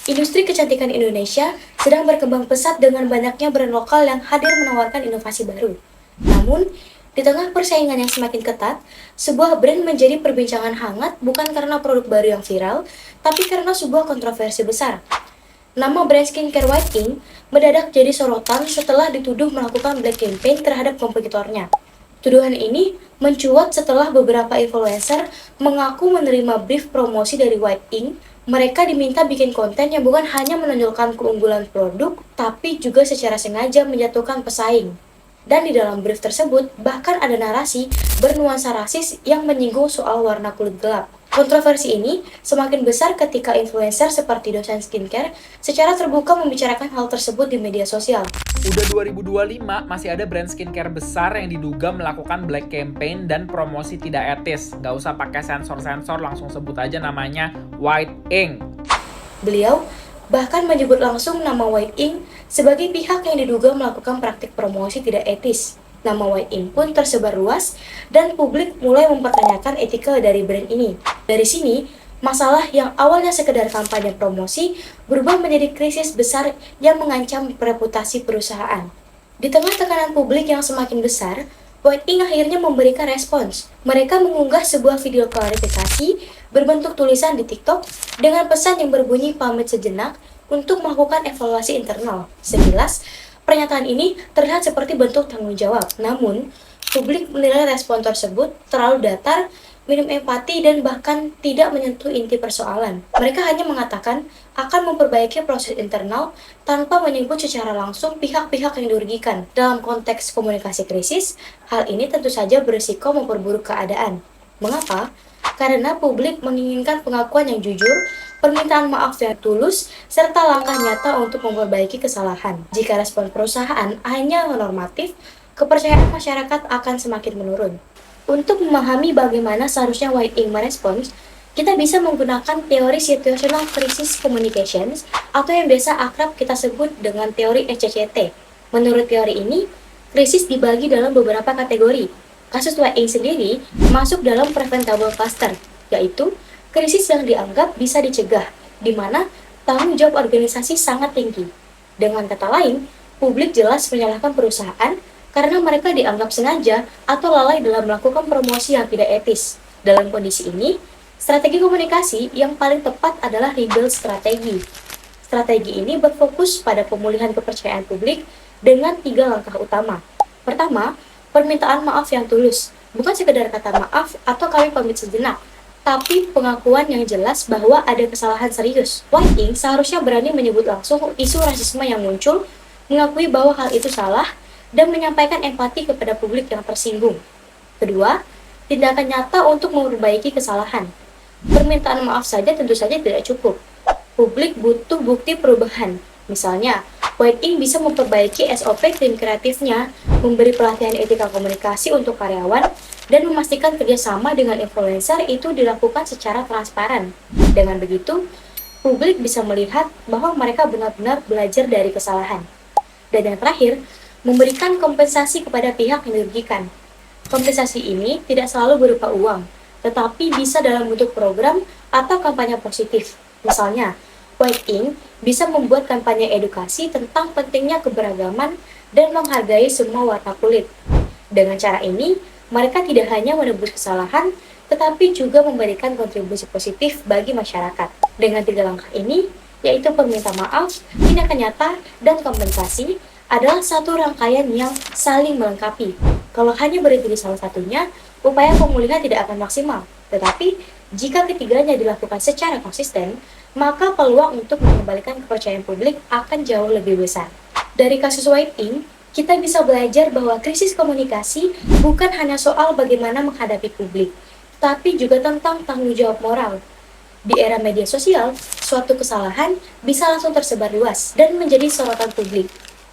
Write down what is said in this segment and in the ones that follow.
Industri kecantikan Indonesia sedang berkembang pesat dengan banyaknya brand lokal yang hadir menawarkan inovasi baru. Namun, di tengah persaingan yang semakin ketat, sebuah brand menjadi perbincangan hangat bukan karena produk baru yang viral, tapi karena sebuah kontroversi besar. Nama brand skincare White Ink mendadak jadi sorotan setelah dituduh melakukan black campaign terhadap kompetitornya. Tuduhan ini mencuat setelah beberapa influencer mengaku menerima brief promosi dari White Ink. Mereka diminta bikin konten yang bukan hanya menonjolkan keunggulan produk, tapi juga secara sengaja menjatuhkan pesaing. Dan di dalam brief tersebut, bahkan ada narasi bernuansa rasis yang menyinggung soal warna kulit gelap. Kontroversi ini semakin besar ketika influencer seperti dosen skincare secara terbuka membicarakan hal tersebut di media sosial. Udah 2025, masih ada brand skincare besar yang diduga melakukan black campaign dan promosi tidak etis. Nggak usah pakai sensor-sensor, langsung sebut aja namanya White Ink. Beliau bahkan menyebut langsung nama White Ink sebagai pihak yang diduga melakukan praktik promosi tidak etis. Nama White Ink pun tersebar luas dan publik mulai mempertanyakan etika dari brand ini. Dari sini, masalah yang awalnya sekedar kampanye promosi berubah menjadi krisis besar yang mengancam reputasi perusahaan. Di tengah tekanan publik yang semakin besar, White Ink akhirnya memberikan respons. Mereka mengunggah sebuah video klarifikasi berbentuk tulisan di TikTok dengan pesan yang berbunyi pamit sejenak untuk melakukan evaluasi internal. Sekilas, pernyataan ini terlihat seperti bentuk tanggung jawab. Namun, publik menilai respon tersebut terlalu datar, minim empati, dan bahkan tidak menyentuh inti persoalan. Mereka hanya mengatakan akan memperbaiki proses internal tanpa menyebut secara langsung pihak-pihak yang dirugikan. Dalam konteks komunikasi krisis, hal ini tentu saja berisiko memperburuk keadaan. Mengapa? Karena publik menginginkan pengakuan yang jujur, permintaan maaf yang tulus, serta langkah nyata untuk memperbaiki kesalahan. Jika respon perusahaan hanya normatif, kepercayaan masyarakat akan semakin menurun. Untuk memahami bagaimana seharusnya White Ink merespons, kita bisa menggunakan teori Situational Crisis Communications atau yang biasa akrab kita sebut dengan teori SCCT. Menurut teori ini, krisis dibagi dalam beberapa kategori. Kasus White Ink sendiri masuk dalam preventable cluster, yaitu krisis yang dianggap bisa dicegah, di mana tanggung jawab organisasi sangat tinggi. Dengan kata lain, publik jelas menyalahkan perusahaan karena mereka dianggap sengaja atau lalai dalam melakukan promosi yang tidak etis. Dalam kondisi ini, strategi komunikasi yang paling tepat adalah rebuild strategi. Strategi ini berfokus pada pemulihan kepercayaan publik dengan 3 langkah utama. Pertama, permintaan maaf yang tulus, bukan sekedar kata maaf atau kami pamit sejenak, tapi pengakuan yang jelas bahwa ada kesalahan serius. White Ink seharusnya berani menyebut langsung isu rasisme yang muncul, mengakui bahwa hal itu salah, dan menyampaikan empati kepada publik yang tersinggung. Kedua, tindakan nyata untuk memperbaiki kesalahan. Permintaan maaf saja tentu saja tidak cukup. Publik butuh bukti perubahan. Misalnya, White Ink bisa memperbaiki SOP tim kreatifnya, memberi pelatihan etika komunikasi untuk karyawan, dan memastikan kerjasama dengan influencer itu dilakukan secara transparan. Dengan begitu, publik bisa melihat bahwa mereka benar-benar belajar dari kesalahan. Dan yang terakhir, memberikan kompensasi kepada pihak yang dirugikan. Kompensasi ini tidak selalu berupa uang, tetapi bisa dalam bentuk program atau kampanye positif. Misalnya, White Ink bisa membuat kampanye edukasi tentang pentingnya keberagaman dan menghargai semua warna kulit. Dengan cara ini, mereka tidak hanya menebus kesalahan, tetapi juga memberikan kontribusi positif bagi masyarakat. Dengan 3 langkah ini, yaitu perminta maaf, tindakan nyata, dan kompensasi, adalah satu rangkaian yang saling melengkapi. Kalau hanya berhenti di salah satunya, upaya pemulihan tidak akan maksimal. Tetapi, jika ketiganya dilakukan secara konsisten, maka peluang untuk mengembalikan kepercayaan publik akan jauh lebih besar. Dari kasus White Ink, kita bisa belajar bahwa krisis komunikasi bukan hanya soal bagaimana menghadapi publik, tapi juga tentang tanggung jawab moral. Di era media sosial, suatu kesalahan bisa langsung tersebar luas dan menjadi sorotan publik.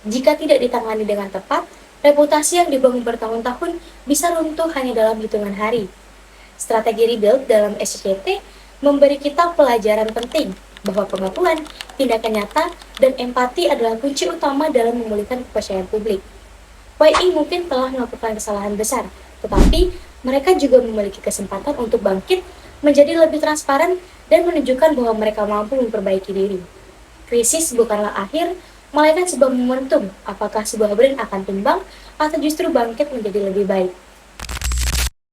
Jika tidak ditangani dengan tepat, reputasi yang dibangun bertahun-tahun bisa runtuh hanya dalam hitungan hari. Strategi rebuild dalam SCCT memberi kita pelajaran penting bahwa pengakuan, tindakan nyata, dan empati adalah kunci utama dalam memulihkan kepercayaan publik. White Ink mungkin telah melakukan kesalahan besar, tetapi mereka juga memiliki kesempatan untuk bangkit, menjadi lebih transparan, dan menunjukkan bahwa mereka mampu memperbaiki diri. Krisis bukanlah akhir, melainkan sebuah momentum apakah sebuah brand akan tumbang atau justru bangkit menjadi lebih baik.